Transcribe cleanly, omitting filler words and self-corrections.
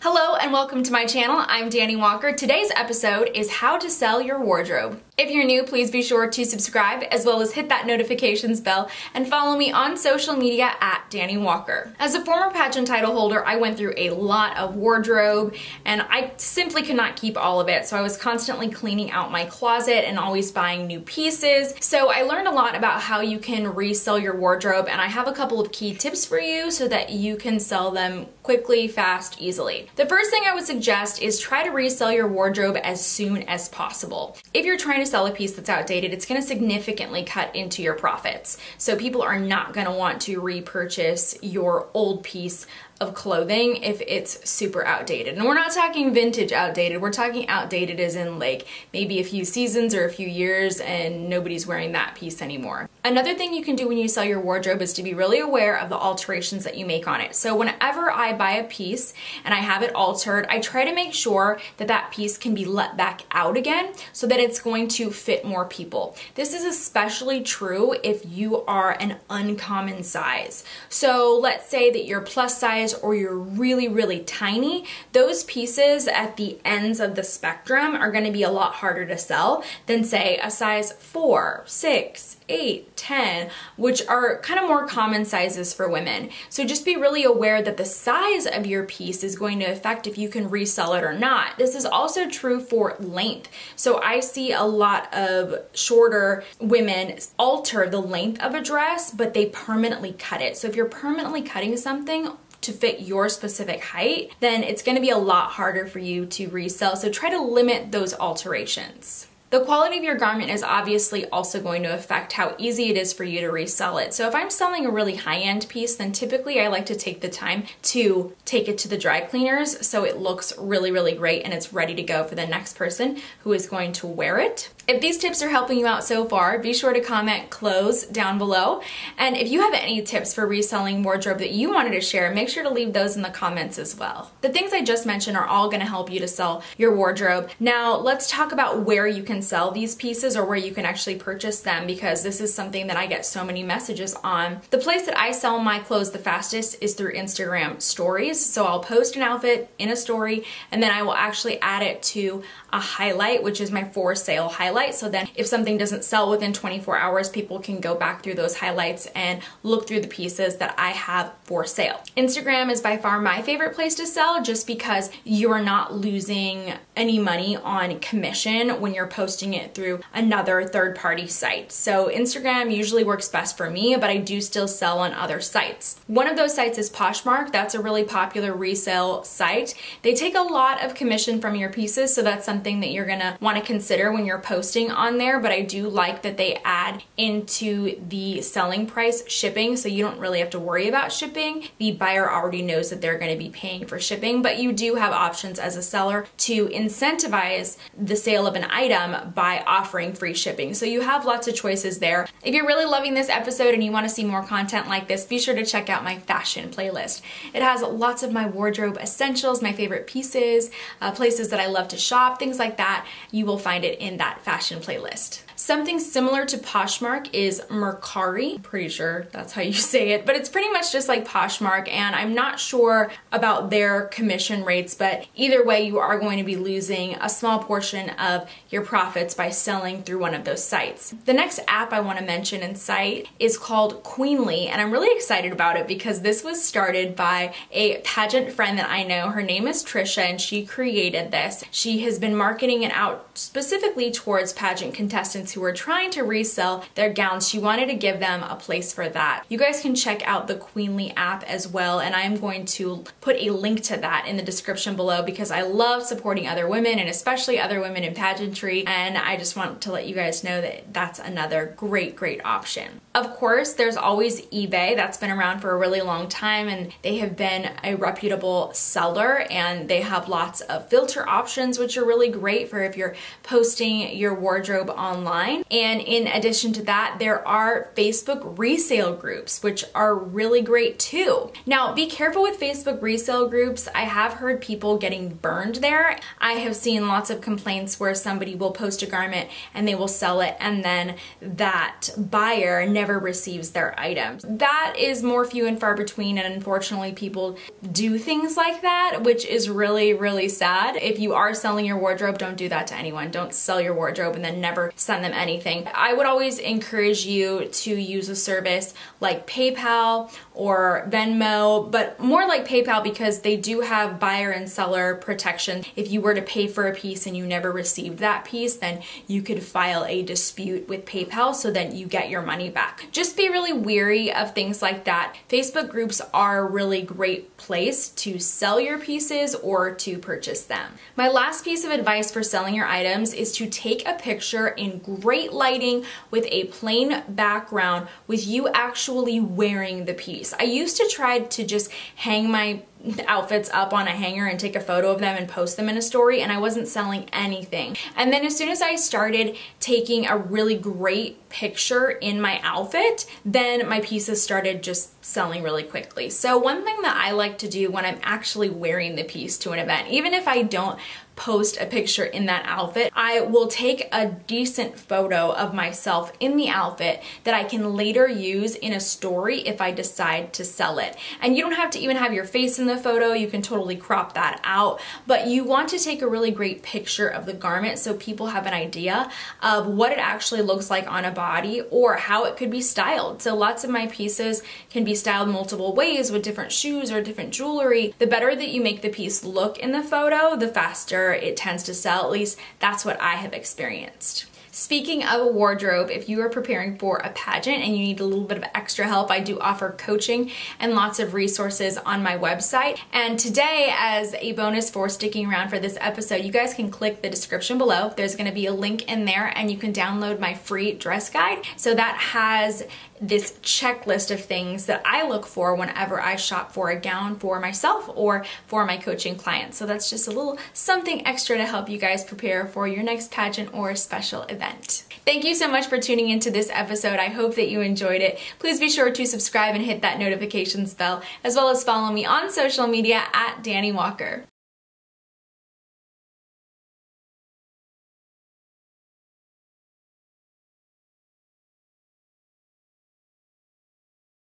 Hello and welcome to my channel. I'm Dani Walker. Today's episode is how to sell your wardrobe. If you're new, please be sure to subscribe as well as hit that notifications bell and follow me on social media at Dani Walker. As a former pageant title holder, I went through a lot of wardrobe and I simply could not keep all of it. So I was constantly cleaning out my closet and always buying new pieces. So I learned a lot about how you can resell your wardrobe, and I have a couple of key tips for you so that you can sell them quickly, fast, easily. The first thing I would suggest is try to resell your wardrobe as soon as possible. If you're trying to sell a piece that's outdated, it's going to significantly cut into your profits. So people are not going to want to repurchase your old piece of clothing if it's super outdated. And we're not talking vintage outdated, we're talking outdated as in like maybe a few seasons or a few years and nobody's wearing that piece anymore. Another thing you can do when you sell your wardrobe is to be really aware of the alterations that you make on it. So whenever I buy a piece and I have it altered, I try to make sure that that piece can be let back out again so that it's going to fit more people. This is especially true if you are an uncommon size. So let's say that you're plus size or you're really tiny, those pieces at the ends of the spectrum are going to be a lot harder to sell than say a size 4, 6, 8, 10, which are kind of more common sizes for women. So just be really aware that the size of your piece is going to affect if you can resell it or not. This is also true for length. So I see a lot of shorter women alter the length of a dress, but they permanently cut it. So if you're permanently cutting something to fit your specific height, then it's going to be a lot harder for you to resell. So try to limit those alterations. The quality of your garment is obviously also going to affect how easy it is for you to resell it. So if I'm selling a really high-end piece, then typically I like to take the time to take it to the dry cleaners so it looks really great and it's ready to go for the next person who is going to wear it. If these tips are helping you out so far, be sure to comment close down below. And if you have any tips for reselling wardrobe that you wanted to share, make sure to leave those in the comments as well. The things I just mentioned are all going to help you to sell your wardrobe. Now let's talk about where you can sell these pieces or where you can actually purchase them, because this is something that I get so many messages on. The place that I sell my clothes the fastest is through Instagram stories. So I'll post an outfit in a story and then I will actually add it to a highlight, which is my for sale highlight. So then if something doesn't sell within 24 hours, people can go back through those highlights and look through the pieces that I have for sale. Instagram is by far my favorite place to sell just because you're not losing any money on commission when you're posting it through another third-party site. So Instagram usually works best for me, but I do still sell on other sites. One of those sites is Poshmark. That's a really popular resale site. They take a lot of commission from your pieces, so that's something that you're gonna wanna consider when you're posting on there, but I do like that they add into the selling price shipping, so you don't really have to worry about shipping. The buyer already knows that they're gonna be paying for shipping, but you do have options as a seller to incentivize the sale of an item by offering free shipping. So you have lots of choices there. If you're really loving this episode and you want to see more content like this, be sure to check out my fashion playlist. It has lots of my wardrobe essentials, my favorite pieces, places that I love to shop, things like that. You will find it in that fashion playlist. Something similar to Poshmark is Mercari. I'm pretty sure that's how you say it, but it's pretty much just like Poshmark, and I'm not sure about their commission rates, but either way you are going to be losing a small portion of your profits by selling through one of those sites. The next app I want to mention and cite is called Queenly, and I'm really excited about it because this was started by a pageant friend that I know. Her name is Trisha and she created this. She has been marketing it out specifically towards pageant contestants who are trying to resell their gowns. She wanted to give them a place for that. You guys can check out the Queenly app as well, and I'm going to put a link to that in the description below because I love supporting other women and especially other women in pageantry, and I just want to let you guys know that that's another great option. Of course, there's always eBay. That's been around for a really long time and they have been a reputable seller, and they have lots of filter options which are really great for if you're posting your wardrobe online online. And in addition to that, there are Facebook resale groups, which are really great too. Now, be careful with Facebook resale groups. I have heard people getting burned there. I have seen lots of complaints where somebody will post a garment and they will sell it, and then that buyer never receives their items. That is more few and far between, and unfortunately people do things like that, which is really, really sad. If you are selling your wardrobe, don't do that to anyone. Don't sell your wardrobe and then never send them anything. I would always encourage you to use a service like PayPal or Venmo, but more like PayPal because they do have buyer and seller protection. If you were to pay for a piece and you never received that piece, then you could file a dispute with PayPal so that you get your money back. Just be really weary of things like that. Facebook groups are a really great place to sell your pieces or to purchase them. My last piece of advice for selling your items is to take a picture in great lighting with a plain background with you actually wearing the piece. I used to try to just hang my outfits up on a hanger and take a photo of them and post them in a story, and I wasn't selling anything. And then as soon as I started taking a really great picture in my outfit, then my pieces started just selling really quickly. So one thing that I like to do when I'm actually wearing the piece to an event, even if I don't post a picture in that outfit, I will take a decent photo of myself in the outfit that I can later use in a story if I decide to sell it. And you don't have to even have your face in the photo, you can totally crop that out, but you want to take a really great picture of the garment so people have an idea of what it actually looks like on a body or how it could be styled. So lots of my pieces can be styled multiple ways with different shoes or different jewelry. The better that you make the piece look in the photo, the faster it tends to sell. At least that's what I have experienced. Speaking of a wardrobe, if you are preparing for a pageant and you need a little bit of extra help, I do offer coaching and lots of resources on my website. And today, as a bonus for sticking around for this episode, you guys can click the description below. There's going to be a link in there and you can download my free dress guide. So that has this checklist of things that I look for whenever I shop for a gown for myself or for my coaching clients. So that's just a little something extra to help you guys prepare for your next pageant or special event. Thank you so much for tuning into this episode. I hope that you enjoyed it. Please be sure to subscribe and hit that notifications bell, as well as follow me on social media at Dani Walker.